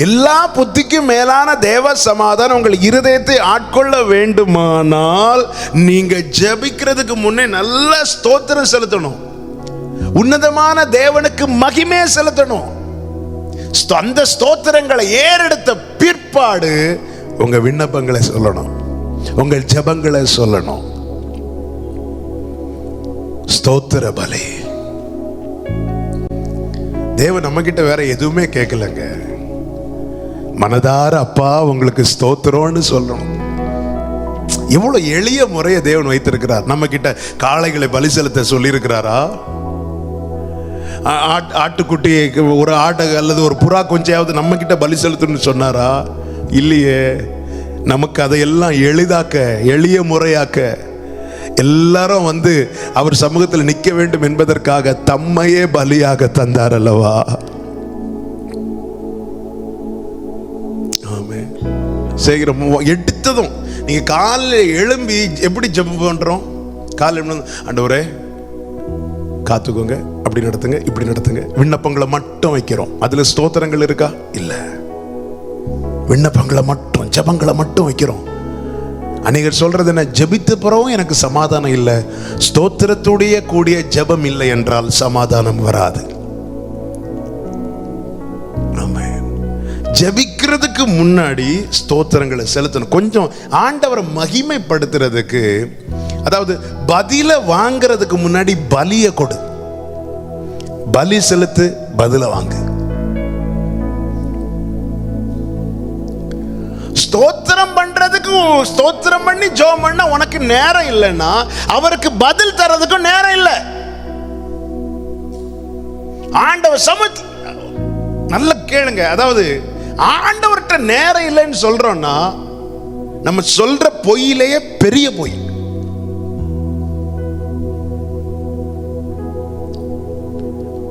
எல்லா புத்திக்கும் மேலான தேவ சமாதானம் உங்கள் இருதயத்தை ஆட்கொள்ள வேண்டுமானால் நீங்க ஜெபிக்கிறதுக்கு முன்னே நல்ல ஸ்தோத்திரம் செலுத்தணும். உன்னதமான தேவனுக்கு மகிமையை செலுத்தணும். அந்த ஸ்தோத்திரங்களை ஏறெடுத்த பிற்பாடு உங்க விண்ணப்பங்களை சொல்லணும், உங்கள் ஜெபங்களை சொல்லணும். ஸ்தோத்திர பலி. தேவன் நம்ம கிட்ட வேற எதுவுமே கேட்கலங்க. மனதார அப்பா உங்களுக்கு ஸ்தோத்திரம்னு சொல்லணும். எவ்வளவு எளிய முறையை தேவன் வைத்திருக்கிறார். நம்ம கிட்ட காளைகளை பலி செலுத்த சொல்லி இருக்கிறாரா? ஆட்டுக்குட்டியை, ஒரு ஆட்டை அல்லது ஒரு புறா கொஞ்சாவது நம்ம கிட்ட பலி செலுத்தணும்னு சொன்னாரா? இல்லையே. நமக்கு அதையெல்லாம் எளிதாக்க, எளிய முறையாக்க, எல்லாரும் வந்து அவர் சமூகத்தில் நிற்க வேண்டும் என்பதற்காக தம்மையே பலியாக தந்தார் அல்லவா? ஆமே. சீக்கிரம் எடுத்ததும் நீங்க காலையில் எழும்பி எப்படி ஜெபம் பண்றோம்? காலையில் ஆண்டவரே காத்துக்கோங்க, அப்படி நடத்துங்க, இப்படி நடத்துங்க. விண்ணப்பங்களை மட்டும் வைக்கிறோம். அதுல ஸ்தோத்திரங்கள் இருக்கா? இல்ல. விண்ணப்பங்களை மட்டும், ஜெபங்களை மட்டும் வைக்கிறோம். அநேகர் சொல்றது என்ன? ஜெபித்த பிறகும் எனக்கு சமாதானம் இல்லை. ஸ்தோத்திரத்துடைய கூடிய ஜெபம் இல்லை என்றால் சமாதானம் வராது. ஜெபிக்கிறதுக்கு முன்னாடி ஸ்தோத்திரங்களை செலுத்தணும். கொஞ்சம் ஆண்டவரை மகிமைப்படுத்துறதுக்கு, அதாவது பதில வாங்கிறதுக்கு முன்னாடி பலிய கொடு. பலி செலுத்து, பதில வாங்கு. ஸ்தோத்திரம் பண்றதுக்கு, ஸ்தோத்திரம் பண்ணி ஜெபம் பண்ண உனக்கு நேரம் இல்லைன்னா அவருக்கு பதில் தரதுக்கும் நேரம் இல்லை. ஆண்டவர் சமூகத்தில் நல்ல கேளுங்க. அதாவது ஆண்டவர்கிட்ட நேரம் இல்லைன்னு சொல்றோம்னா நம்ம சொல்ற பொய்யிலேயே பெரிய பொய்.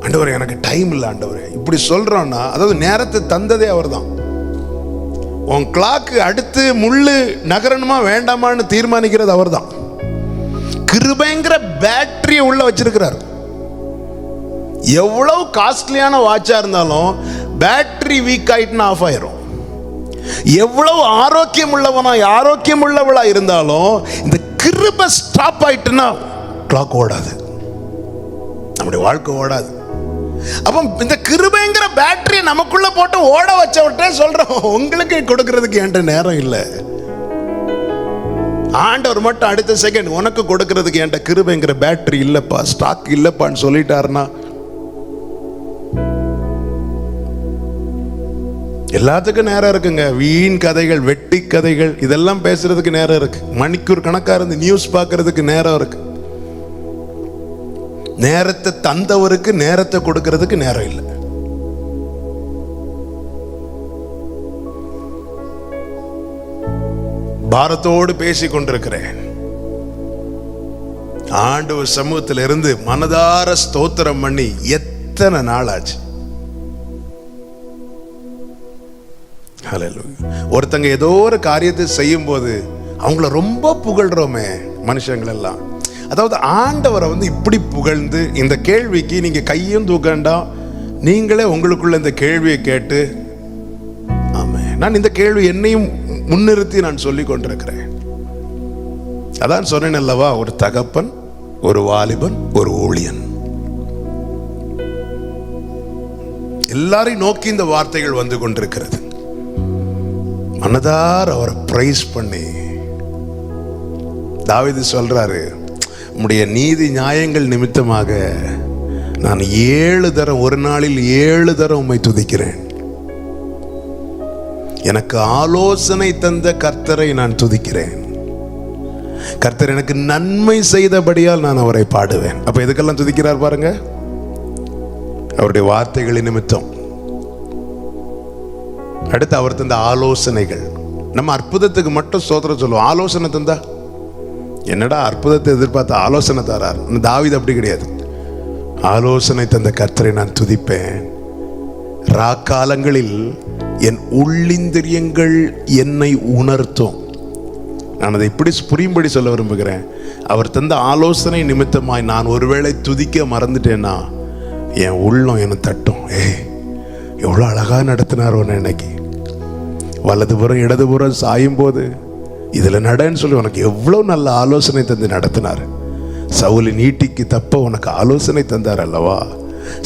ஆண்டவரே எனக்கு டைம் இல்லை ஆண்டவரே இப்படி சொல்றோம்னா, அதாவது நேரத்தை தந்ததே அவர் தான். உன் கிளாக்கு அடுத்து முள்ளு நகரணுமா வேண்டாமான்னு தீர்மானிக்கிறது அவர் தான். கிருபைங்கிற பேட்டரியை உள்ள வச்சிருக்கிறார். எவ்வளவு காஸ்ட்லியான வாட்சா இருந்தாலும் பேட்டரி வீக் ஆயிட்டுனா ஆஃப் ஆயிரும். எவ்வளவு ஆரோக்கியம் உள்ளவனா, ஆரோக்கியம் உள்ளவளா இருந்தாலும் இந்த கிருபை ஸ்டாப் ஆயிட்டுனா கிளாக் ஓடாது, நம்முடைய வாழ்க்கை ஓடாது. அப்போ இந்த கிருபைங்கிற பேட்டரியை நமக்குள்ள போட்டு ஓட வச்ச விட்டே சொல்றோம், உங்களுக்கு கொடுக்கறதுக்கு என்கிட்ட நேரம் இல்லை. ஆண்டவர் மட்டும் அடுத்த செகண்ட் உனக்கு கொடுக்கறதுக்கு என்கிட்ட கிருபைங்கிற பேட்டரி இல்லப்பா, ஸ்டாக் இல்லப்பான்னு சொல்லிட்டாருன்னா எல்லாத்துக்கும் நேரம் இருக்குங்க. வீண் கதைகள், வெட்டி கதைகள், இதெல்லாம் பேசுறதுக்கு நேரம் இருக்கு. மணிக்கூர் கணக்கா இருந்து நியூஸ் பார்க்கறதுக்கு நேரம் இருக்கு. நேரத்தை தந்தவருக்கு நேரத்தை கொடுக்கறதுக்கு நேரம் இல்லை. பாரத்தோடு பேசிக் கொண்டிருக்கிறேன். ஆண்டவர் சமூகத்தில் இருந்து மனதார ஸ்தோத்திரம் பண்ணி எத்தனை நாள் ஆச்சு? ஒருத்தங்க ஏதோ ஒரு காரியத்தை செய்யும் போது அவங்கள ரொம்ப புகழ்றோமே மனுஷங்கள் எல்லாம். அதாவது ஆண்டவரை வந்து இப்படி புகழ்ந்து, இந்த கேள்விக்கு நீங்க கையும் தூக்கண்டா, நீங்களே உங்களுக்குள்ள இந்த கேள்வியை கேட்டு, ஆமே நான் இந்த கேள்வி என்னையும் முன்னிறுத்தி நான் சொல்லி கொண்டிருக்கிறேன். அதான் சொன்னேன் அல்லவா, ஒரு தகப்பன், ஒரு வாலிபன், ஒரு ஊழியன், எல்லாரையும் நோக்கி இந்த வார்த்தைகள் வந்து கொண்டிருக்கிறது. மனதார் அவரை பிரைஸ் பண்ணி தாவீது சொல்றாரு, உம்முடைய நீதி நியாயங்கள் நிமித்தமாக நான் 7 தரம், ஒரு நாளில் 7 தரம் உம்மை துதிக்கிறேன். எனக்கு ஆலோசனை தந்த கர்த்தரை நான் துதிக்கிறேன். கர்த்தர் எனக்கு நன்மை செய்தபடியால் நான் அவரை பாடுவேன். அப்ப எதுக்கெல்லாம் துதிக்கிறார் பாருங்க, அவருடைய வார்த்தைகளின் நிமித்தம். அடுத்து அவர் தந்த ஆலோசனைகள். நம்ம அற்புதத்துக்கு மட்டும் ஸ்தோத்திரம் சொல்லுவோம். ஆலோசனை தந்தா என்னடா அற்புதத்தை எதிர்பார்த்த ஆலோசனை தரார். தாவீது அப்படி கிடையாது. ஆலோசனை தந்த கர்த்தரை நான் துதிப்பேன். ராக்காலங்களில் என் உள்ளிந்திரியங்கள் என்னை உணர்த்தும். நான் அதை இப்படி புரியும்படி சொல்ல விரும்புகிறேன். அவர் தந்த ஆலோசனை நிமித்தமாய் நான் ஒருவேளை துதிக்க மறந்துட்டேன்னா என் உள்ளம் என்னை தட்டும். எவ்வளோ அழகாக நடத்தினார் உன்னை இன்னைக்கு. வலதுபுறம் இடதுபுறம் சாயும் போது இதில் நடன்னு சொல்லி உனக்கு எவ்வளோ நல்ல ஆலோசனை தந்து நடத்தினார். சவுலின் ஈட்டிக்கு தப்ப உனக்கு ஆலோசனை தந்தார் அல்லவா?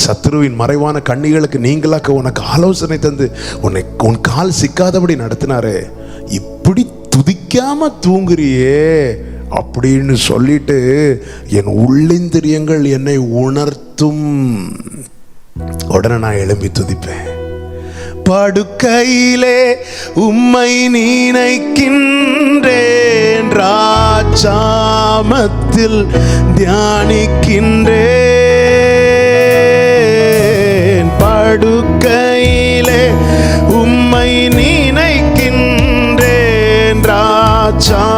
சத்ருவின் மறைவான கண்ணிகளுக்கு நீங்களாக்க உனக்கு ஆலோசனை தந்து உன் கால் சிக்காதபடி நடத்தினாரே. இப்படி துதிக்காம தூங்குறியே அப்படின்னு சொல்லிட்டு என் உள்ளிந்திரியங்கள் என்னை உணர்த்தும். உடனே நான் எழும்பி துதிப்பேன். படுக்கையிலே உம்மை நினைக்கின்றேன், ராஜாமத்தில் தியானிக்கின்றேன். படுக்கையிலே உம்மை நினைக்கின்றேன், ராஜாமத்தில்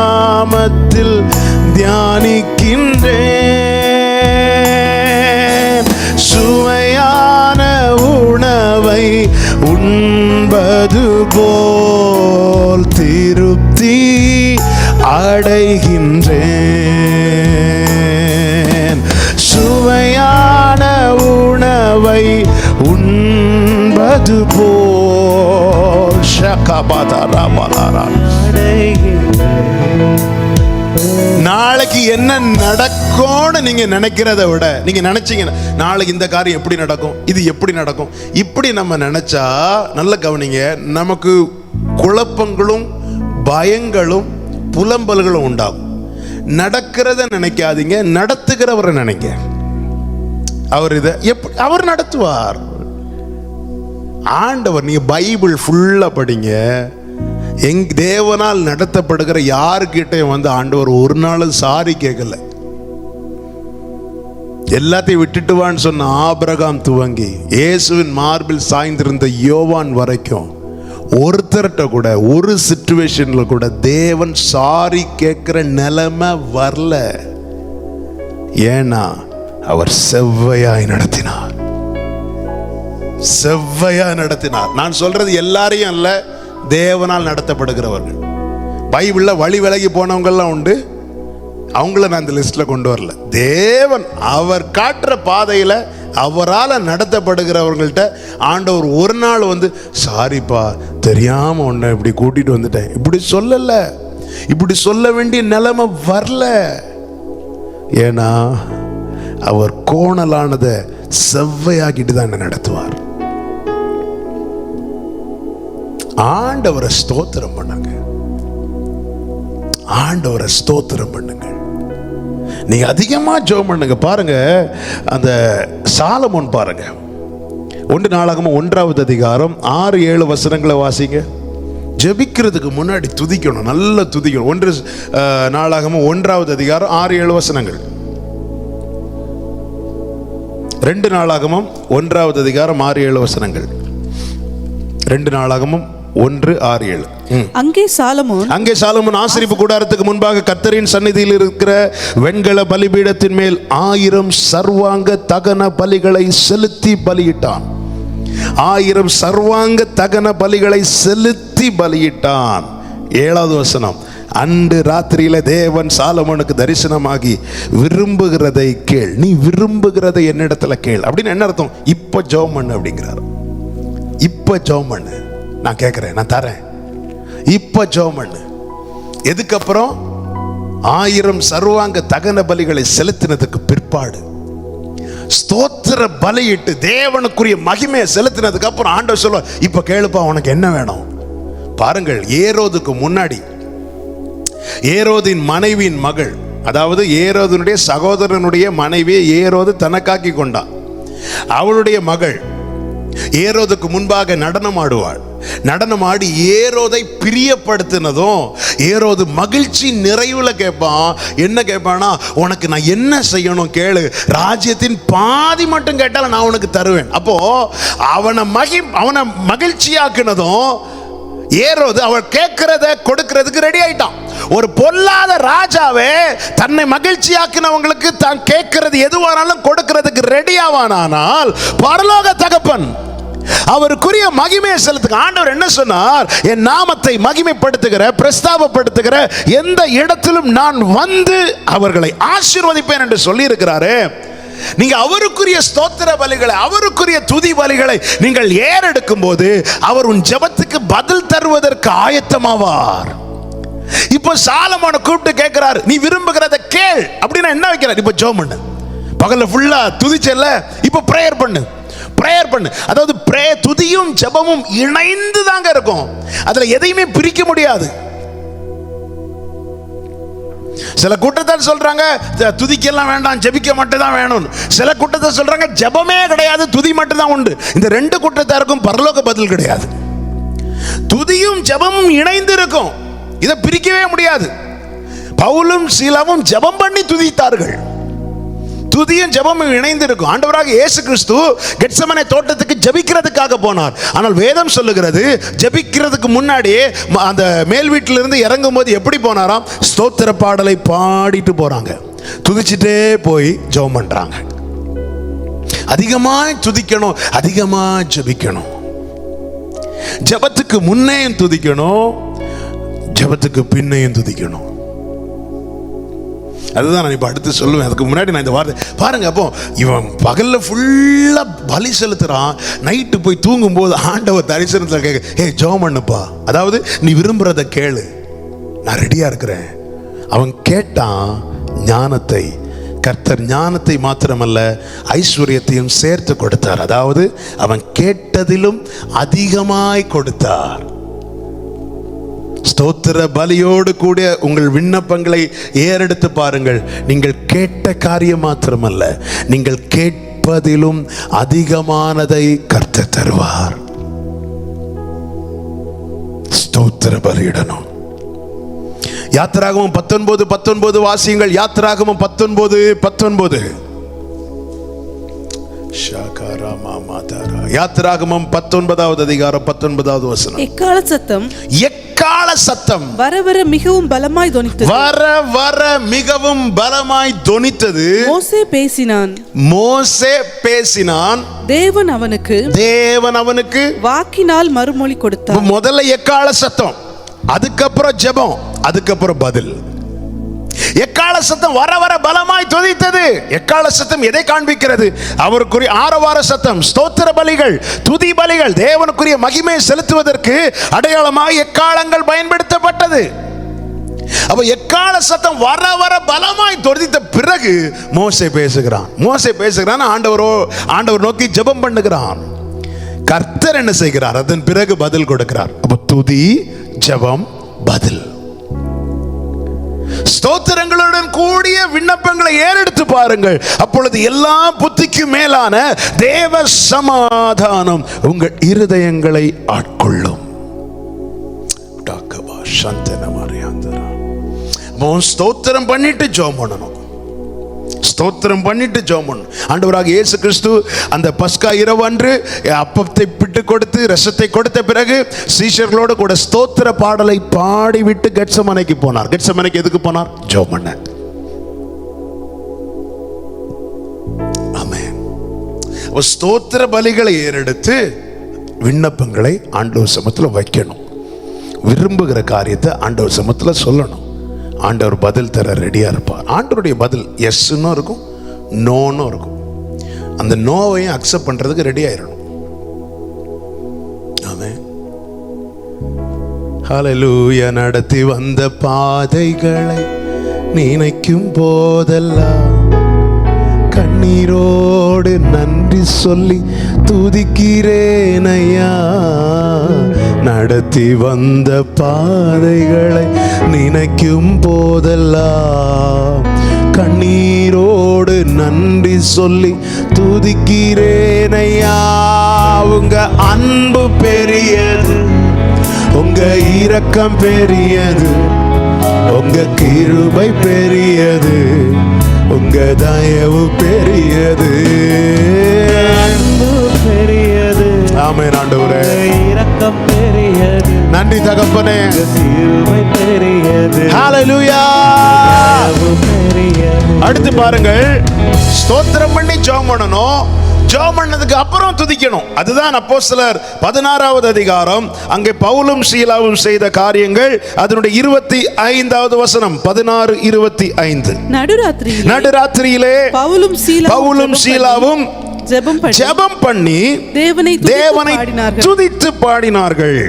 தியானிக்கின்றேன். சுவையான உணவை உண்பது போல் திருப்தி அடைகின்றேன். சுவையான உணவை உண்பது போல் நாளைக்கு என்ன நடக்கும்னு நீங்க நினைக்கிறத விட, நீங்க நினைச்சீங்க நாளைக்கு இந்த காரியம் எப்படி நடக்கும், இது எப்படி நடக்கும், இப்படி நம்ம நினைச்சா நல்ல கவனிங்க, நமக்கு குழப்பங்களும் பயங்களும் புலம்பல்களும் உண்டாகும். நடக்கிறத நினைக்காதீங்க, நடத்துகிறவரை நினைங்க. அவர் இதை அவர் நடத்துவார். ஆண்டவர், நீங்க பைபிள் ஃபுல்லா படிங்க. தேவனால் நடத்தப்படுகிற யாருக்கிட்டையும் வந்து ஆண்டவர் ஒரு நாள் சாரி கேட்கல. எல்லாத்தையும் விட்டுட்டு வான்னு சொன்ன ஆபிரகாம் துவங்கி இயேசுவின் மார்பில் சாய்ந்திருந்த யோவான் வரைக்கும் ஒருத்தர்கிட்ட கூட ஒரு சிச்சுவேஷன்ல கூட தேவன் சாரி கேட்கிற நிலைமை வரல. ஏன்னா அவர் செவ்வையாய் நடத்தினார். செவ்வையாய் நடத்தினார். நான் சொல்றது எல்லாரையும் அல்ல, தேவனால் நடத்தப்படுகிறவர்கள். பைபிள்ல வழி விலகி போனவங்கெல்லாம் உண்டு, அவங்கள நான் இந்த லிஸ்ட்ல கொண்டு வரல. தேவன் அவர் காட்டுற பாதையில அவரால் நடத்தப்படுகிறவர்கள்ட்ட ஆண்டவர் ஒரு நாள் வந்து சாரிப்பா தெரியாம உன்னை இப்படி கூட்டிட்டு வந்துட்டேன் இப்படி சொல்லல, இப்படி சொல்ல வேண்டிய நிலைமை வரல. ஏன்னா அவர் கோணலானதை செவ்வையாக்கிட்டு தான் என்ன நடத்துவார். ஆண்டவரை ஸ்தோத்திரம் பண்ணுங்க, ஆண்டவரை ஸ்தோத்திரம் பண்ணுங்க. நீங்க அதிகமா ஜெபம் பண்ணுங்க. பாருங்க அந்த சாலமோன் பாருங்க, 1 நாளாகமம் 1வது அதிகாரம் 6-7 வசனங்களை வாசிங்க. ஜெபிக்கிறதுக்கு முன்னாடி துதிக்கணும், நல்லா துதிக்கணும். 1 நாளாகமம் 1வது அதிகாரம் 6-7 வசனங்கள். 2 நாளாகமம் 1வது அதிகாரம் 6-7 வசனங்கள். 2 நாளாகமம் 1:6-7. அங்கே சாலமோன் ஆசரிப்பு கூடாரத்துக்கு முன்பாக கர்த்தரின் சந்நிதியில் இருக்கிற வெண்கல பலிபீடத்தின் மேல் 1000 சர்வாங்க தகன பலிகளை செலுத்தி பலியிட்டான். 1000 சர்வாங்க தகன பலிகளை செலுத்தி பலியிட்டான். 7வது வசனம். அன்று ராத்திரியில தேவன் சாலமோனுக்கு தரிசனமாகி விரும்புகிறதை கேள், நீ விரும்புகிறதை என்னிடத்துல கேள். அப்படின்னு என்ன அர்த்தம்? இப்ப ஜெபம் பண்ணு அப்படிங்கிறார். இப்ப ஜெபம் பண்ணு, நான் கேட்கிறேன், நான் தரேன். இப்ப ஜெபம் பண்ணு. எதுக்கப்புறம்? 1000 சர்வாங்க தகன பலிகளை செலுத்தினதுக்கு பிற்பாடு, ஸ்தோத்திர பலியிட்டு தேவனுக்குரிய மகிமையை செலுத்தினதுக்கு அப்புறம் ஆண்டவர் சொல்லுவார், இப்ப கேளுப்பா உனக்கு என்ன வேணும். பாருங்கள், ஏரோதுக்கு முன்னாடி ஏரோதின் மனைவியின் மகள், அதாவது ஏரோதனுடைய சகோதரனுடைய மனைவியை ஏரோது தனக்காக்கி கொண்டான். அவளுடைய மகள் ஏரோதுக்கு முன்பாக நடனம் ஆடுவாள். நடனமாடி ஏரோதை பிரியப்படுத்தினதும் ஏரோது மகிழ்ச்சி நிறைவுல கேட்பான். என்ன கேட்பானா, உனக்கு நான் என்ன செய்யணும் கேளு, ராஜ்யத்தின் பாதி மட்டும் கேட்டாலும் நான் உனக்கு தருவேன். அப்போ அவனை மகிழ்ச்சியாக்குனதும் ஏரோது அவள் கேட்கிறத கொடுக்கிறதுக்கு ரெடி ஆயிட்டான். ஒரு பொல்லாத ராஜாவே தன்னை மகிழ்ச்சியாக்கினவங்களுக்கு தான் கேட்கிறது எதுவானாலும் கொடுக்கிறதுக்கு ரெடி ஆவானால், பரலோக தகப்பன் அவருக்குரிய மகிமையை செலுத்துங்க. ஆண்டவர் என்ன சொன்னார்? என் நாமத்தை மகிமைப்படுத்துகிற பிரஸ்தாபப்படுத்துகிற எந்த இடத்திலும் நான் வந்து அவர்களை ஆசீர்வதிப்பேன் என்று சொல்லி இருக்கிறாரு. நீங்க அவருக்குரிய ஸ்தோத்திர பலிகளை, அவருக்குரிய துதி பலிகளை நீங்கள் ஏறெடுக்கும் போது அவர் உன் ஜெபத்துக்கு பதில் தருவதற்கு ஆயத்தமாவார். இப்போ சாலமோனை கூப்பிட்டு கேட்கிறார், நீ விரும்புகிறத கேள் அப்படின்னா என்ன வைக்கிறார்? இப்போ ஜெபம் பண்ணு. பகல்ல ஃபுல்லா துதிச்சல, இப்போ பிரேயர் பண்ணு. பிரேயர் பண்ணு. அதாவது துதியும் ஜெபமும் இணைந்து தாங்க இருக்கும். அதுல எதையுமே பிரிக்க முடியாது. சில கூட்டத்தார் சொல்றாங்க துதிக்கெல்லாம் வேண்டாம், ஜெபிக்க மட்டும் தான் வேணும். சில கூட்டத்தார் சொல்றாங்க ஜெபமே கிடையாது, துதி மட்டும் தான் உண்டு. இந்த ரெண்டு கூட்டத்தாருக்கும் பரலோக பதில் கிடையாது. துதியும் ஜெபமும் இணைந்து இருக்கும், இதை பிரிக்கவே முடியாது. பவுலும் சீலாவும் ஜெபம் பண்ணி துதித்தார்கள். துதியும் ஜெபமும் இணைந்து இருக்கும். ஆண்டவராக இயேசு கிறிஸ்து கெத்செமனே தோட்டத்துக்கு ஜெபிக்கிறதுக்காக போனார். ஆனால் வேதம் சொல்லுகிறது, ஜெபிக்கிறதுக்கு முன்னாடியே அந்த மேல் வீட்டிலிருந்து இறங்கும் போது எப்படி போனாராம்? ஸ்தோத்திர பாடலை பாடிட்டு போறாங்க. துதிச்சுட்டே போய் ஜெபம் பண்றாங்க. அதிகமாய் துதிக்கணும், அதிகமாய் ஜெபிக்கணும். ஜெபத்துக்கு முன்னையும் துதிக்கணும், ஜெபத்துக்கு பின்னையும் துதிக்கணும். அதுதான் நான் இப்போ அடுத்து சொல்லுவேன். அதுக்கு முன்னாடி நான் இந்த வார்த்தை பாருங்க. அப்போ இவன் பகல்ல ஃபுல்லா பலி செலுத்துறான், நைட்டு போய் தூங்கும் போது ஆண்டவர் தரிசனத்தில் கேட்க, ஏ ஜெபம் பண்ணுப்பா, அதாவது நீ விரும்புறத கேளு, நான் ரெடியா இருக்கிறேன். அவன் கேட்டான் ஞானத்தை. கர்த்தர் ஞானத்தை மாத்திரமல்ல ஐஸ்வர்யத்தையும் சேர்த்து கொடுத்தார். அதாவது அவன் கேட்டதிலும் அதிகமாய் கொடுத்தார். ஸ்தோத்திர பலியோடு கூட உங்கள் விண்ணப்பங்களை ஏறெடுத்து பாருங்கள். நீங்கள் கேட்ட காரியம் மாத்திரமல்ல, நீங்கள் கேட்பதிலும் அதிகமானதை கர்த்தர் தருவார். ஸ்தோத்திர பலியிடணும். யாத்திராகமம் 19:19 வாசியுங்கள். யாத்திராகமம் 19:19. யாத்திராகமம் 19வது அதிகாரம் 19வது வசனம். எக்கால சத்தம், எக்கால சத்தம் வர வர மிகவும் பலமாய் தொனித்தது. வர வர மிகவும் பலமாய் தொனித்தது. மோசே பேசினான், மோசே பேசினான். தேவன் அவனுக்கு வாக்கினால் மறுமொழி கொடுத்தார். முதல்ல எக்கால சத்தம், அதுக்கப்புறம் ஜெபம், அதுக்கப்புறம் பதில். எக்கால சத்தம் வர வர பலமாய் துதித்தது. எக்கால சத்தம் எதை காண்பிக்கிறது? அவருக்குரிய ஆரவார சத்தம், ஸ்தோத்திர பலிகள், துதி பலிகள், தேவனுக்குரிய மகிமை செலுத்துவதற்கு அடையாளமாக எக்காலங்கள் பயன்படுத்தப்பட்டது. அப்ப எக்கால சத்தம் வர வர பலமாய் துதித்த பிறகு மோசே பேசுகிறான். ஆண்டவர் நோக்கி ஜெபம் பண்ணுகிறான். கர்த்தர் என்ன செய்கிறார்? அதன் பிறகு பதில் கொடுக்கிறார். அப்ப துதி, ஜெபம், பதில். ஸ்தோத்திரங்களுடன் கூடிய விண்ணப்பங்களை ஏறெடுத்து பாருங்கள். அப்பொழுது எல்லா புத்திக்கும் மேலான தேவ சமாதானம் உங்கள் இருதயங்களை ஆட்கொள்ளும். ஸ்தோத்திரம் பண்ணிட்டு ஜெபம் பண்ணணும். ஸ்தோத்திரம் பண்ணிட்டு ஜெபம் பண்ணணும். ஆண்டவராக இயேசு கிறிஸ்து அந்த பஸ்கா இரவு அன்று அப்பத்தை பிட்டு கொடுத்து ரசத்தை கொடுத்த பிறகு சீஷர்களோடு கூட ஸ்தோத்திர பாடலை பாடிவிட்டு கெத்செமனேக்கு போனார். கெத்செமனேக்கு எதுக்கு போனார்? ஜெபம் பண்ண. ஆமென். ஸ்தோத்திர பலிகளை ஏறெடுத்து விண்ணப்பங்களை ஆண்டவர் சமூகத்தில் வைக்கணும். விரும்புகிற காரியத்தை ஆண்டவர் சமூகத்தில் சொல்லணும். ஆண்டவர் பதில் தர ரெடியா இருப்பார். ஆண்டவருடைய பதில் எஸ்ன்னு இருக்கும், நோன்னு இருக்கும். அந்த நோவையும் அக்செப்ட் பண்றதுக்கு ரெடி ஆயிடணும். ஆமென். ஹல்லேலூயா. நடத்தி வந்த பாதைகளை நினைக்கும் போதெல்லாம் கண்ணீரோடு நன்றி சொல்லி துதிக்கிறேன் ஐயா. நடத்தி வந்த பாதைகளை நினைக்கும் போதெல்லாம் கண்ணீரோடு நன்றி சொல்லி துதிக்கிறேன் ஐயா. உங்க அன்பு பெரியது, உங்க இரக்கம் பெரியது, உங்க கிருபை பெரியது, உங்க தயவு பெரியது, அன்பு பெரியது. ஆமென் ஆண்டவரே. இரக்கம் பெரியது. நன்றி தகப்பனே. கிருபை பெரியது. ஹல்லேலூயா. பெரியது. அடுத்து பாருங்கள். ஸ்தோத்திரம் பண்ணி ஜெபம் பண்ணணும். ஜெபம் பண்ணதுக்கு அப்புறம் துதிக்கணும். அதுதான் அப்போஸ்தலர் 16வது அதிகாரம் அங்கே பவுலும் சீலாவும் செய்த காரியங்கள். அதனுடைய 25வது வசனம் 16:25. நடுராத்திரியிலே பவுலும் சீலாவும் ஜெபம் பண்ணி தேவனை துதித்து பாடினார்கள்.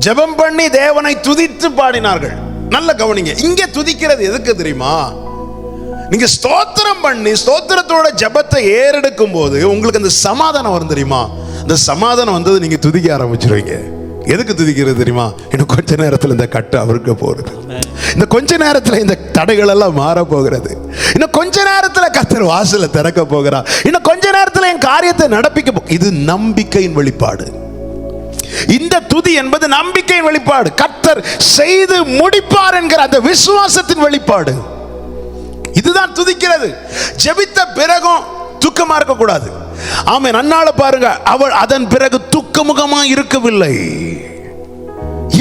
ஜெபம் பண்ணி தேவனை துதித்து பாடினார்கள். நல்ல கவனிங்க, இங்க துதிக்கிறது எதுக்கு தெரியுமா? நீங்க ஸ்தோத்திரம் பண்ணி ஸ்தோத்திரத்தோட ஜெபத்தை ஏறெடுக்கும் போது உங்களுக்கு அந்த சமாதானம் வரும் தெரியுமா? அந்த சமாதானம் வந்தது நீங்க துதிக்க ஆரம்பிச்சிருவீங்க. எதுக்கு துதிக்கிறது தெரியுமா? இன்னும் கொஞ்ச நேரத்தில் இந்த கட்டு அவருக்கு போறது, இந்த கொஞ்ச நேரத்தில் இந்த தடைகள் எல்லாம் மாற போகிறது, இன்னும் கொஞ்ச நேரத்தில் கர்த்தர் வாசலை திறக்க போகிறார், இன்னும் கொஞ்ச நேரத்தில் என் காரியத்தை நடப்பிக்க. இது நம்பிக்கையின் வெளிப்பாடு. இந்த துதி என்பது நம்பிக்கையின் வெளிப்பாடு. கர்த்தர் செய்து முடிப்பார் என்கிற அந்த விசுவாசத்தின் வெளிப்பாடு. இதுதான் துதிக்கிறது. ஜெபித்த பிறகும் துக்கமா இருக்க கூடாது. ஆமென். அன்னால பாருங்க, அவள் அதன் பிறகு துக்கமுகமா இருக்கவில்லை.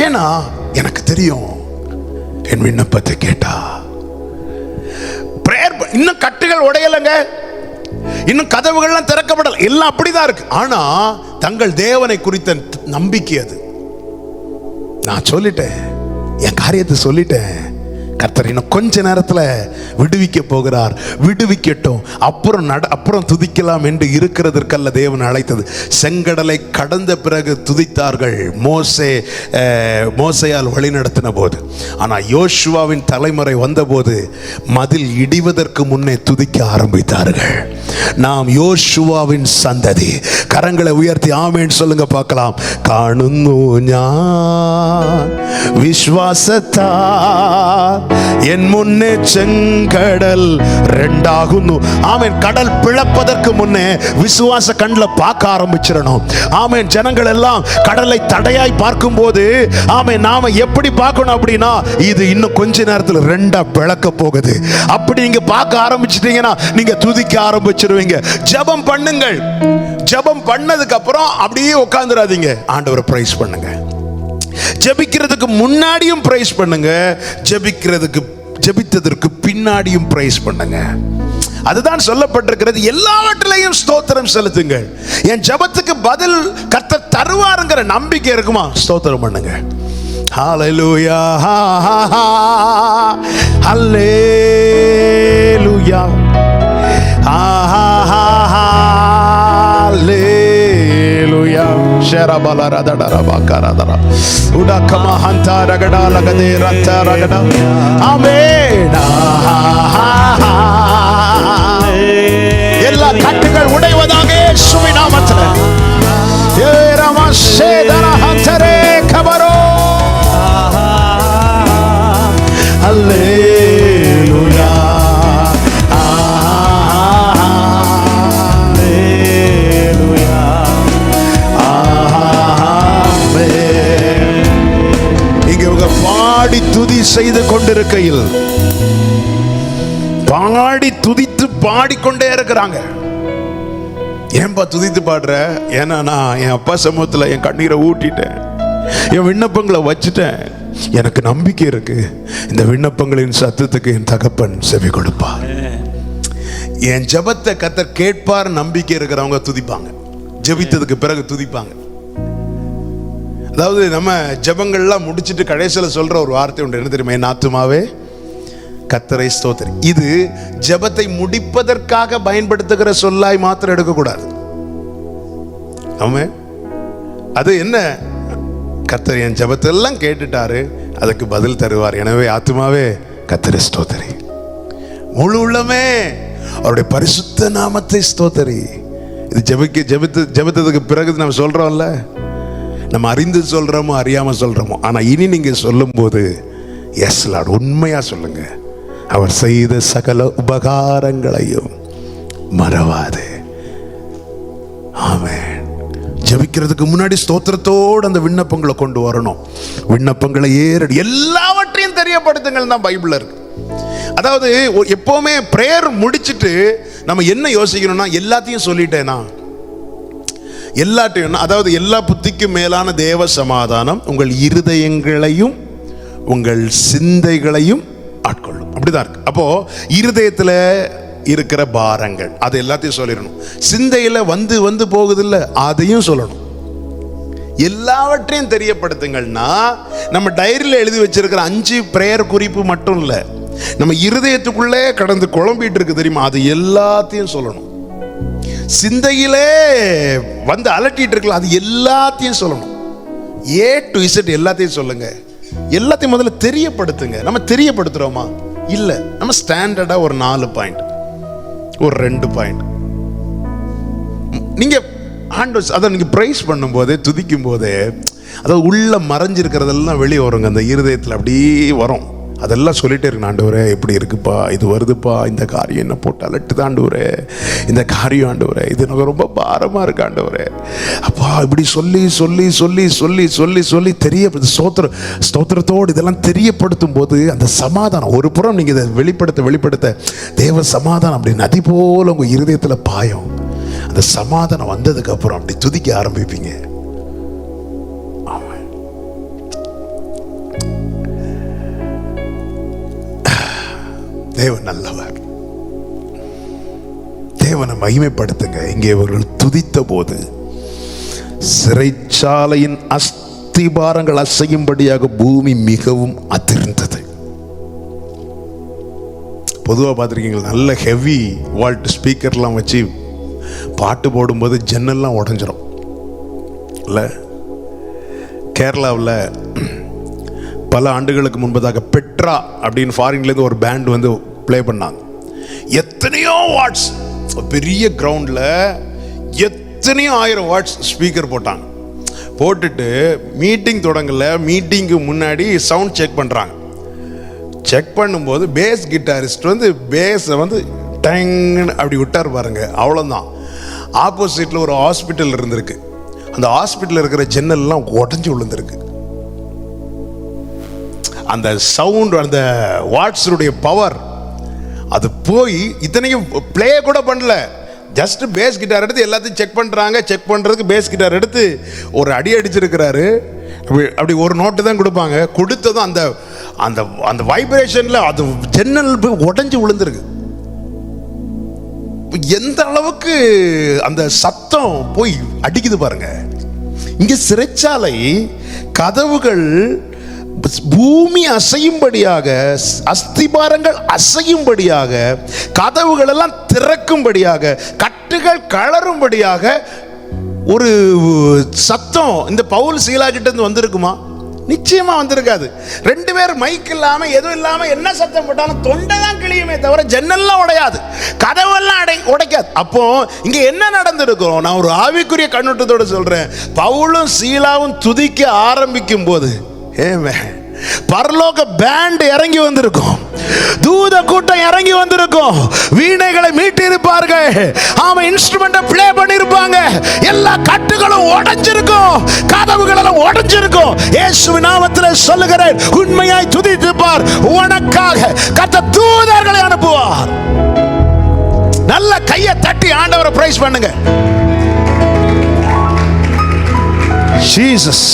ஏன்னா எனக்கு தெரியும் என் விண்ணப்பத்தை கேட்டா. பிரேயர் இன்னும் கட்டுகள் உடையலங்க, இன்னும் கதவுகள்லாம் திறக்கப்படல, எல்லாம் அப்படிதான் இருக்கு. ஆனா தங்கள் தேவனை குறித்த நம்பிக்கை அது. நான் சொல்லிட்டேன், என் காரியத்தை சொல்லிட்டேன், கர்த்தர் இன்னும் கொஞ்ச நேரத்தில் விடுவிக்க போகிறார், விடுவிக்கட்டும், அப்புறம் துதிக்கலாம் என்று இருக்கிறதற்கல்ல தேவன் அழைத்தது. செங்கடலை கடந்த பிறகு துதித்தார்கள் மோசேயால் வழிநடத்தின போது. ஆனால் யோசுவாவின் தலைமுறை வந்தபோது மதில் இடிவதற்கு முன்னே துதிக்க ஆரம்பித்தார்கள். நாம் யோசுவாவின் சந்ததி. கரங்களை உயர்த்தி ஆமென் சொல்லுங்க பார்க்கலாம். காணுന്നു ഞാൻ വിശ്വാസത്താ என் முன்னே செங்கடல் ரெண்டாகுന്നു. ஆமென். கடல் பிளப்பதற்கு முன்னே விசுவாச கண்ணில் பார்க்க ஆரம்பிச்சிடணும். ஆமென். ஜனங்கள் எல்லாம் கடலை தடையாய் பார்க்கும் போது ஆமென் நாம எப்படி பார்க்கணும் அப்படின்னா, இது இன்னும் கொஞ்ச நேரத்தில் ரெண்டா பிளக்க போகுது. அப்படி நீங்க பார்க்க ஆரம்பிச்சிட்டீங்கன்னா நீங்க துதிக்க ஆரம்பிச்சிருவீங்க. ஜெபம் பண்ணுங்கள். ஜெபம் பண்ணதுக்கு அப்புறம் அப்படியே உட்கார்ந்துடாதீங்க, ஆண்டவரை பிரைஸ் பண்ணுங்க. ஜெபிக்கிறதுக்கு முன்னாடியும் பிரைஸ் பண்ணுங்க, ஜெபித்ததற்கு பின்னாடியும் பிரைஸ் பண்ணுங்க. அதுதான் சொல்லப்பட்டிருக்கிறது. எல்லாவற்றிலையும் ஸ்தோத்திரம் செலுத்துங்கள். என் ஜெபத்துக்கு பதில் கர்த்தர் தருவாருங்கிற நம்பிக்கை இருக்குமா? ஸ்தோத்திரம் பண்ணுங்க. ஹல்லேலூயா, ஹல்லேலூயா, ஹல்லேலூயா. ஷரபலரதடரபகரதர உடகமஹந்தரகடலகதேரந்தரகட. ஆமென். எல்லா கட்டுகள் உடைவதாக இயேசுவின் நாமத்தில். ஏரமசேதரஹந்தரே கபரோ. ஹல்லேலூயா, பாடி துதி செய்து கொண்டிருக்கையில் பாடி துதித்து பாடிக்கொண்டே இருக்கிறாங்க. ஏன்பா துதித்து பாடுற? ஏன்னா நான் என் அப்பா சமூகத்தில் என் கண்ணீரை ஊட்டிட்டேன், என் விண்ணப்பங்களை வச்சுட்டேன். எனக்கு நம்பிக்கை இருக்கு, இந்த விண்ணப்பங்களின் சத்தத்துக்கு என் தகப்பன் செவி கொடுப்பார். என் ஜெபத்தை கர்த்தர் கேட்பார் நம்பிக்கை இருக்கிறவங்க துதிப்பாங்க. ஜெபித்ததுக்கு பிறகு துதிப்பாங்க. அதாவது நம்ம ஜெபங்கள்லாம் முடிச்சுட்டு கடைசியில் சொல்ற ஒரு வார்த்தை உண்டு, என்ன தெரியுமா? என் ஆத்துமாவே கர்த்தரை ஸ்தோத்திரி. இது ஜெபத்தை முடிப்பதற்காக பயன்படுத்துகிற சொல்லாய் மாத்திரம் எடுக்கக்கூடாது. ஆமென். அது என்ன? கர்த்தர் என் ஜெபத்தெல்லாம் கேட்டுட்டாரு, அதுக்கு பதில் தருவார். எனவே ஆத்துமாவே கர்த்தரை ஸ்தோத்திரி, முழு உள்ளமே அவருடைய பரிசுத்த நாமத்தை ஸ்தோத்திரி. இது ஜெபித்ததுக்கு பிறகு நம்ம சொல்றோம்ல, நம்ம அறிந்து சொல்றோமோ அறியாம சொல்றோமோ, ஆனா இனி நீங்க சொல்லும் போது எஸ் லார்ட், உண்மையா சொல்லுங்க. அவர் செய்த சகல உபகாரங்களையும் மறவாது. ஆமென். ஜெபிக்கிறதுக்கு முன்னாடி ஸ்தோத்திரத்தோடு அந்த விண்ணப்பங்களை கொண்டு வரணும். விண்ணப்பங்களை ஏறடி எல்லாவற்றையும் தெரியப்படுத்துங்கள் தான் பைபிள்ல இருக்கு. அதாவது எப்பவுமே பிரேயர் முடிச்சிட்டு நம்ம என்ன யோசிக்கணும்னா, எல்லாத்தையும் சொல்லிட்டேனா, எல்லாத்தையும், அதாவது எல்லா புத்திக்கும் மேலான தேவ சமாதானம் உங்கள் இருதயங்களையும் உங்கள் சிந்தைகளையும் ஆட்கொள்ளும். அப்படிதான் இருக்கு. அப்போ இருதயத்தில் இருக்கிற பாரங்கள், அது எல்லாத்தையும் சொல்லிடணும். சிந்தையில வந்து வந்து போகுது இல்ல, அதையும் சொல்லணும். எல்லாவற்றையும் தெரியப்படுத்துங்கள்னா நம்ம டைரியில் எழுதி வச்சிருக்கிற 5 பிரேயர் குறிப்பு மட்டும் இல்லை, நம்ம இருதயத்துக்குள்ளே கடந்து குழம்பிட்டு இருக்கு தெரியுமா, அது எல்லாத்தையும் சொல்லணும். சிந்தையிலே வந்து அலட்டிட்டு இருக்கலாம், அது எல்லாத்தையும் சொல்லணும். A to Z எல்லாத்தையும் சொல்லுங்க. எல்லாத்தையும் முதல்ல தெரியப்படுத்துங்க. நம்ம தெரியப்படுத்துறோமா? இல்ல, நம்ம ஸ்டாண்டர்டா ஒரு 4 பாயிண்ட், ஒரு 2 பாயிண்ட். நீங்க ஆண்டவர் அதை நீங்க பிரைஸ் பண்ணும்போது, துதிக்கும் போதே, அதாவது உள்ள மறைஞ்சிருக்கிறதெல்லாம் வெளியே வருங்க, அந்த இருதயத்தில் அப்படியே வரும். அதெல்லாம் சொல்லிட்டே இருக்கு. ஆண்டவரே இப்படி இருக்குப்பா, இது வருதுப்பா, இந்த காரியம் என்ன போட்டு அலட்டுது ஆண்டவரே, இந்த காரியம் ஆண்டவரே, இது எனக்கு ரொம்ப பாரமா இருக்கு ஆண்டவரே அப்பா, இப்படி சொல்லி சொல்லி சொல்லி சொல்லி சொல்லி சொல்லி ஸ்தோத்திரத்தோடு இதெல்லாம் தெரியப்படுத்தும் போது அந்த சமாதானம், ஒரு புறம் நீங்க இதை வெளிப்படுத்த தேவ சமாதானம் அப்படி நதி போல உங்க இருதயத்தில் பாயும். அந்த சமாதானம் வந்ததுக்கு அப்புறம் அப்படி துதிக்க ஆரம்பிப்பீங்க. தேவன் நல்லவர். தேவனை மகிமைப்படுத்துங்க. இங்கே இவர்கள் துதித்த போது சிறைச்சாலையின் அஸ்திபாரங்கள் அசையும்படியாக பூமி மிகவும் அதிர்ந்தது. பொதுவாக பார்த்துருக்கீங்களா, நல்ல ஹெவி வால்ட் ஸ்பீக்கர்லாம் வச்சு பாட்டு போடும்போது ஜன்னல்லாம் உடஞ்சிரும் இல்லை? கேரளாவில் பல ஆண்டுகளுக்கு முன்பதாக பெட்ரா அப்படின்னு ஃபாரின்லேருந்து ஒரு பேண்ட் வந்து ப்ளே பண்ணாங்க. எத்தனையோ வாட்ஸ், பெரிய கிரவுண்டில் எத்தனையோ 1000 வாட்ஸ் ஸ்பீக்கர் போட்டாங்க. போட்டுட்டு மீட்டிங் தொடங்கல, மீட்டிங்கு முன்னாடி சவுண்ட் செக் பண்ணுறாங்க. செக் பண்ணும்போது பேஸ் கிட்டாரிஸ்ட் வந்து பேஸை வந்து டங்குன்னு அப்படி விட்டார் பாருங்க, அவ்வளோதான். ஆப்போசிட்டில் ஒரு ஹாஸ்பிட்டல் இருந்திருக்கு. அந்த ஹாஸ்பிட்டலில் இருக்கிற ஜன்னல்லாம் உடஞ்சி விழுந்திருக்கு. அந்த சவுண்ட், அந்த வாட்ஸுடைய பவர் அது போய் இத்தனையும் ப்ளே கூட பண்ணல, ஜஸ்ட் பேஸ் கிட்டார் எடுத்து எல்லாத்தையும் செக் பண்ணுறாங்க. செக் பண்ணுறதுக்கு பேஸ் கிட்டார் எடுத்து ஒரு அடி அடிச்சிருக்கிறாரு. அப்படி ஒரு நோட்டு தான் கொடுப்பாங்க. கொடுத்ததும் அந்த அந்த அந்த வைப்ரேஷனில் அது ஜன்னல் போய் உடஞ்சி விழுந்திருக்கு. எந்த அளவுக்கு அந்த சத்தம் போய் அடிக்குது பாருங்க. இங்க சிறைச்சாலை கதவுகள் பூமி அசையும்படியாக, அஸ்திபாரங்கள் அசையும்படியாக, கதவுகள் எல்லாம் திறக்கும்படியாக, கட்டுகள் கழறும்படியாக ஒரு சத்தம் இந்த பவுல் சீலா கிட்ட இருந்து வந்திருக்குமா? நிச்சயமா வந்திருக்காது. 2 பேர் மைக் இல்லாம எதுவும் இல்லாம என்ன சத்தம் போட்டாலும் தொண்டை தான் கிளியுமே தவிர ஜன்னல்லாம் உடையாது, கதவெல்லாம் உடைக்காது. அப்போ இங்க என்ன நடந்திருக்கும்? நான் ஒரு ஆவிக்குரிய கண்ணோட்டத்தோடு சொல்றேன். பவுலும் சீலாவும் துதிக்க ஆரம்பிக்கும் போது பரலோக பேண்ட் இறங்கி வந்திருக்கும், தூத கூட்டம் இறங்கி வந்திருக்கும், வீணைகளை மீட்டி இருப்பார்கள், ஆமா இன்ஸ்ட்ருமெண்ட்டை ப்ளே பண்ணிருப்பாங்க, எல்லா கட்டுகளும் உடைஞ்சிருக்கும், கதவுகள் எல்லாம் உடைஞ்சிருக்கும். இயேசுவின் நாமத்தில் சொல்லுகிறேன், உண்மையாய் துதித்து பார், உனக்காக கர்த்தர் தூதர்களை அனுப்புவார். நல்ல கையை தட்டி ஆண்டவரை பிரைஸ் பண்ணுங்க. ஜீசஸ்,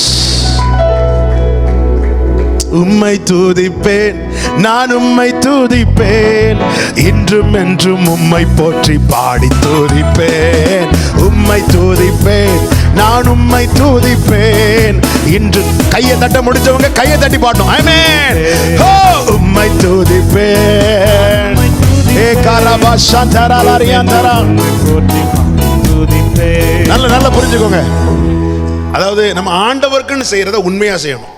உம்மை துதிப்பேன், நான் உம்மை துதிப்பேன், இன்றும் என்றும் உம்மை போற்றி பாடி துதிப்பேன். உம்மை துதிப்பேன், நான் உம்மை துதிப்பேன், இன்று கையை தட்ட முடிச்சவங்க கையை தட்டி பாடணும். ஆமென். ஓ உம்மை துதிப்பேன். ஏ கரபா சந்தராலரியாந்தரா. நல்ல புரிஞ்சுக்கோங்க. அதாவது நம்ம ஆண்டவருக்குன்னு செய்யறத உண்மையா செய்யணும்.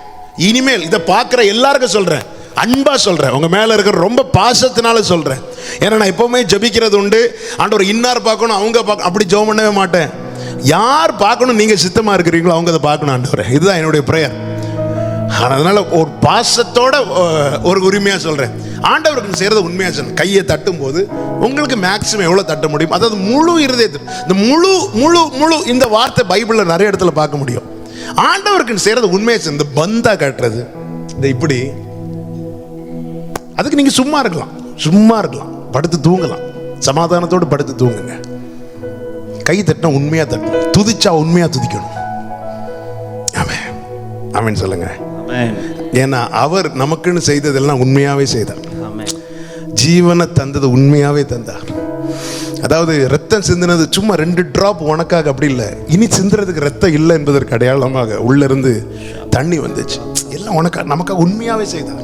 இனிமேல் இதை பார்க்குற எல்லாருக்கும் சொல்கிறேன், அன்பாக சொல்கிறேன், உங்கள் மேலே இருக்கிற ரொம்ப பாசத்தினால சொல்கிறேன். ஏன்னா நான் எப்போவுமே ஜபிக்கிறது உண்டு, ஆண்டவர் இன்னார் பார்க்கணும், அவங்க பார்க்கணும், அப்படி ஜெபம் பண்ணவே மாட்டேன். யார் பார்க்கணும் நீங்கள் சித்தமாக இருக்கிறீங்களோ அவங்க அதை பார்க்கணும் ஆண்டவரே, இதுதான் என்னுடைய ப்ரேயர். அதனால் ஒரு பாசத்தோட ஒரு உரிமையாக சொல்கிறேன், ஆண்டவருக்கு செய்கிறத உண்மையாக சொல்லணும். கையை தட்டும் போது உங்களுக்கு மேக்ஸிமம் எவ்வளோ தட்ட முடியும், அதாவது முழு இருதயத்தில். இந்த முழு முழு முழு இந்த வார்த்தை பைபிளில் நிறைய இடத்துல பார்க்க முடியும். ஆண்டவருக்கு செய்யறது உண்மையை, இந்த பந்தா காட்டுறது, இந்த இப்படி, அதுக்கு நீங்க சும்மா இருக்கலாம், படுத்து தூங்கலாம், சமாதானத்தோடு படுத்து தூங்குங்க. கை தட்டினா உண்மையா தட்டணும், துதிச்சா உண்மையா துதிக்கணும். ஆமென், ஆமென் சொல்லுங்க. ஏன்னா அவர் நமக்குன்னு செய்ததெல்லாம் உண்மையாவே செய்தார், ஜீவனை தந்தது உண்மையாவே தந்தார். அதாவது ரத்தம் சிந்தினது சும்மா 2 டிராப் உனக்காக, அப்படி இல்லை. இனி சிந்துறதுக்கு ரத்தம் இல்லை என்பதற்கு அடையாளமாக உள்ள இருந்து தண்ணி வந்துச்சு. எல்லாம் உனக்காக, நமக்காக உண்மையாவே செய்தார்.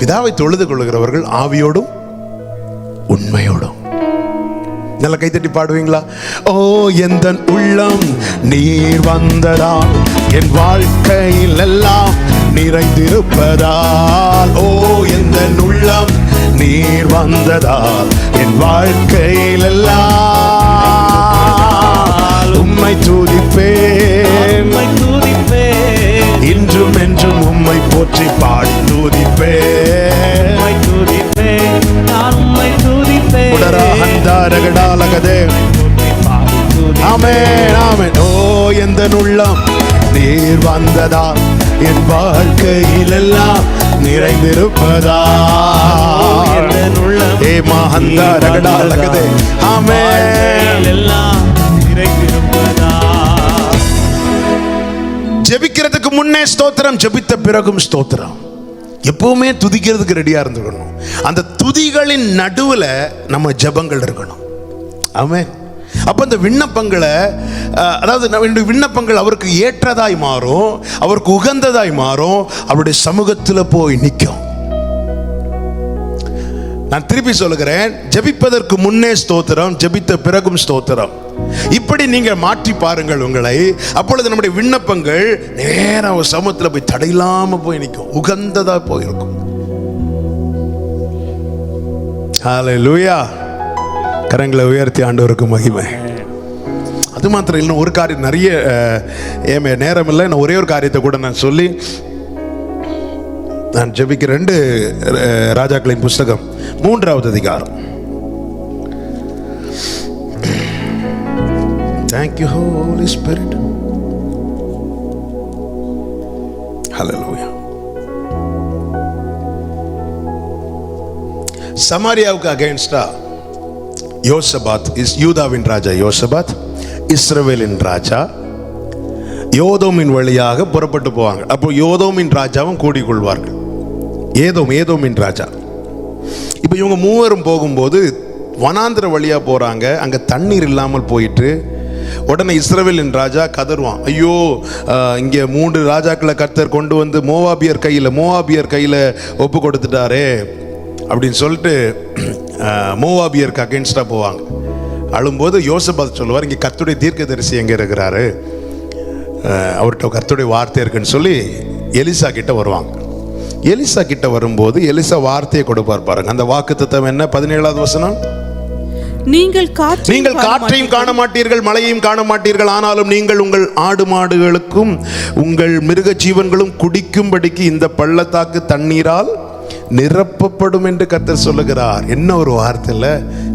பிதாவை தொழுது கொள்ளுகிறவர்கள் ஆவியோடும் உண்மையோடும். நல்ல கைத்தட்டி பாடுவீங்களா? ஓ எந்த உள்ளம் நீர் வந்ததால் என் வாழ்க்கையில் எல்லாம் நிறைந்திருப்பதால். ஓ எந்த உள்ளம் நீர் வந்ததால் என் வாழ்க்கையில் எல்லாம் உம்மை துதிப்பேன், இன்றும் என்றும் உம்மை போற்றி பாடி துதிப்பேன். ஆமென் ஆமென். ஓ எந்த உள்ளம் நீர் வந்ததா என் வாழ்க்கையில் எல்லாம் நிறைந்திருப்பதா. ஏ மஹந்தா ரகடா லகதே. ஆமென். ஜெபிக்கிறதுக்கு முன்னே ஸ்தோத்திரம், ஜெபித்த பிறகும் ஸ்தோத்திரம். எப்பவுமே துதிக்கிறதுக்கு ரெடியா இருந்துக்கணும். அந்த துதிகளின் நடுவுல நம்ம ஜெபங்கள் இருக்கணும். ஆமென். அப்ப அந்த விண்ணப்பங்களை, அதாவது விண்ணப்பங்கள் அவருக்கு ஏற்றதாய் மாறும், அவருக்கு உகந்ததாய் மாறும், அவருடைய சமூகத்தில் போய் நிற்கும். நான் திருப்பி சொல்லுகிறேன், ஜெபிப்பதற்கு முன்னே ஸ்தோத்திரம், ஜெபித்த பிறகும் ஸ்தோத்திரம். இப்படி நீங்க மாற்றி பாருங்கள் உங்களை. அப்பொழுது நம்முடைய விண்ணப்பங்கள் நேரம் சமூகத்தில் போய் தடையில்லாம போய் நிற்கும், உகந்ததா போயிருக்கும். ஹல்லேலூயா. கரங்களை உயர்த்தி ஆண்டவருக்கு மகிமை. அது மாத்திரம் இல்லை, ஒரு காரியம், நிறைய நேரம் இல்லை, நான் ஒரே ஒரு காரியத்தை கூட நான் சொல்லி நான் ஜெபிக்கிற 2 ராஜாக்களின் புஸ்தகம் 3வது அதிகாரம். Thank you Holy Spirit. Hallelujah. சமாரியாவுக்கு அகைன்ஸ்டா யோசபாத், யூதாவின் ராஜா யோசபாத், இஸ்ரவேலின் ராஜா யோதோமின் வழியாக புறப்பட்டு போவாங்க. அப்போ யோதோமின் ராஜாவும் கூடிக்கொள்வார்கள். ஏதோமின் ராஜா. இப்போ இவங்க மூவரும் போகும்போது வனாந்திர வழியாக போகிறாங்க. அங்கே தண்ணீர் இல்லாமல் போயிட்டு உடனே இஸ்ரவேலின் ராஜா கதறுவான், ஐயோ இங்கே 3 ராஜாக்களை கர்த்தர் கொண்டு வந்து மோவாபியர் கையில் ஒப்பு கொடுத்துட்டாரே அப்படின்னு சொல்லிட்டு மோவாபியருக்கு அகேன்ஸ்டாக போவாங்க. அழும்போது யோசபாத் சொல்லுவார், இங்கே கர்த்தருடைய தீர்க்கதரிசி எங்கே இருக்கிறாரு, அவர்கிட்ட கர்த்தருடைய வார்த்தை இருக்குன்னு சொல்லி எலிசா கிட்ட வருவாங்க. எலிசா கிட்ட வரும்போது எலிசா வார்த்தையை கொடுப்பார் பாருங்க. அந்த வாக்குத்தத்தம் என்ன? 17வது வசனம். நீங்கள் காற்றையும் காண மாட்டீர்கள், மழையையும் காண மாட்டீர்கள், ஆனாலும் நீங்கள் உங்கள் ஆடு மாடுகளுக்கும் உங்கள் மிருக ஜீவன்களும் குடிக்கும்படிக்கு இந்த பள்ளத்தாக்கு தண்ணீரால் நிரப்பப்படும் என்று கர்த்தர் சொல்லுகிறார். என்ன ஒரு வார்த்தை இல்ல?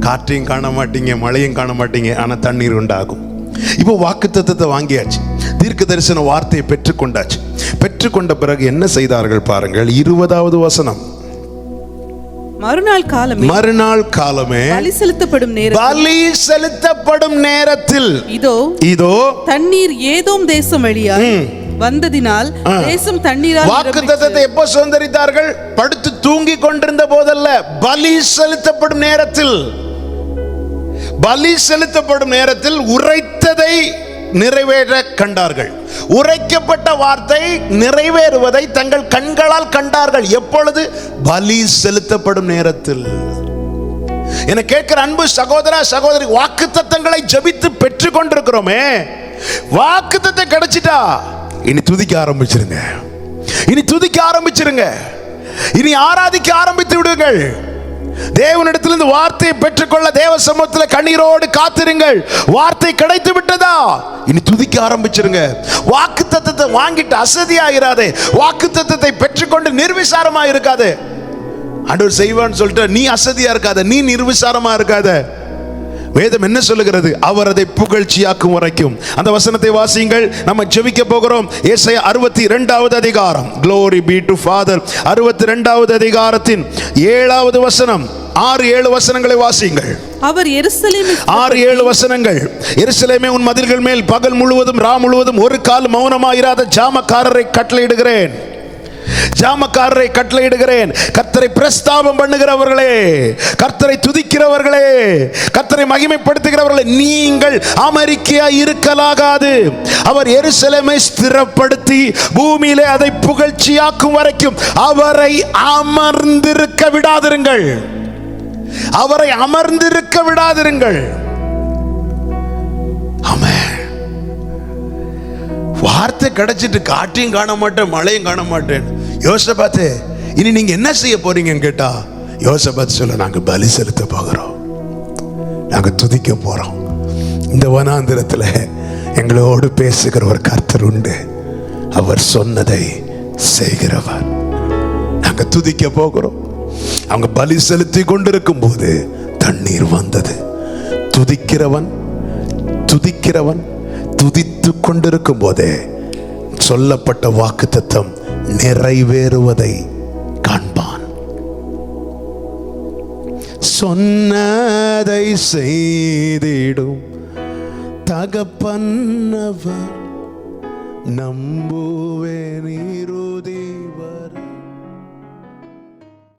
காற்றையும் காண மாட்டீங்க, மழையும் காண மாட்டீங்க, ஆனா தண்ணீர் உண்டாகும். இப்போ வாக்குத்தத்தத்தை வாங்கியாச்சு, தீர்க்க தரிசன வார்த்தையை பெற்றுக்கொண்டாச்சு. பெற்றுக்கொண்ட பிறகு என்ன செய்தார்கள் பாருங்கள், 20வது வசனம். மறுநாள் காலமே பலி செலுத்தப்படும் நேரத்தில் இதோ தண்ணீர் ஏதோம் தேசம் வழியாய் வந்ததினால் தேசம் தண்ணீரால். வாக்குத்தத்தத்தை எப்போ சுதந்தரித்தார்கள்? படுத்து தூங்கி கொண்டிருந்த போதல்ல, பலி செலுத்தப்படும் நேரத்தில் உரைத்ததை நிறைவேற கண்டார்கள். உரைக்கப்பட்ட வார்த்தை நிறைவேறுவதை தங்கள் கண்களால் கண்டார்கள். எப்பொழுது? பலி செலுத்தப்படும் நேரத்தில். என கேட்கிற அன்பு சகோதரா சகோதரி, வாக்குத்தத்தங்களை ஜெபித்து பெற்றுக் கொண்டிருக்கிறோமே, வாக்குத்தத்தம் கிடைச்சிட்டா இனி துதிக்க ஆரம்பிச்சிருங்க, இனி ஆராதிக்க ஆரம்பித்து விடுங்கள். தேவனிடத்திலிருந்து வார்த்தையை பெற்றுக்கொள்ள தேவ சமூகத்தில் கண்ணீரோடு காத்திருங்கள். வார்த்தை கிடைத்து விட்டதா, இனி துதிக்க ஆரம்பிச்சிருங்க. வாக்குத்தத்தத்தை வாங்கிட்டு அசதியாகிறாதே, வாக்குத்தத்தத்தை பெற்றுக்கொண்டு நிர்விசாரமா இருக்காதே. ஆண்டவர் செய்வான்னு சொல்லிட்டு நீ அசதியா இருக்காத, நீ நிர்விசாரமா இருக்காத. வேதம் என்ன சொல்லுகிறது? அவர் அதை புகழ்ச்சியாக்கும் வரைக்கும். அந்த வசனத்தை வாசியுங்கள். நம்ம ஜெபிக்க போகிறோம். ஏசாயா 62வது அதிகாரம். Glory be to Father. 62வது அதிகாரத்தின் 7வது வசனம். 6-7 வசனங்களை வாசியுங்கள். அவர் எருசலேமில் 6-7 வசனங்கள். எருசலேமே, உன் மதில்கள் மேல் பகல் முழுவதும் ரா முழுவதும் ஒரு கால் மௌனமாயிராத ஜாமக்காரரை கட்டளையிடுகிறேன். ஜாமக்காரரை கட்டளையிடுகிறேன், கர்த்தரை பிரஸ்தாபம் பண்ணுகிறவர்களே, கர்த்தரை துதிக்கிறவர்களே, கர்த்தரை மகிமைப்படுத்துகிறவர்களே, நீங்கள் அமெரிக்கையா இருக்கலாகாது. அவர் எருசலேமை ஸ்திரப்படுத்தி பூமியிலே அதை புகழ்ச்சியாக்கும் வரைக்கும் அவரை அமர்ந்திருக்க விடாதிருங்கள். அவரை அமர்ந்திருக்க விடாதிருங்கள். ஆமென். வார்த்தை கிடைச்சிட்டு காற்றையும் காண மாட்டேன், மழையும் காண மாட்டேன். யோசபாத்து, இனி நீங்க என்ன செய்ய போறீங்கன்னு கேட்டா, யோசபாத் சொல்ல, நாங்க பலி செலுத்த போகிறோம், நாங்க துதிக்க போறோம். இந்த வனாந்திரத்துல எங்களோடு பேசுகிற ஒரு கர்த்தர் உண்டு, அவர் சொன்னதை செய்கிறவர். நாங்க துதிக்க போகிறோம். அவங்க பலி செலுத்தி கொண்டிருக்கும் போது தண்ணீர் வந்தது. துதிக்கிறவன் துதித்து கொண்டிருக்கும் போதே சொல்லப்பட்ட வாக்குத்தத்தம் நிறைவேறுவதை காண்பான். சொன்னதை செய்திடும் தகப்பன்னவர் நம்புவே நீ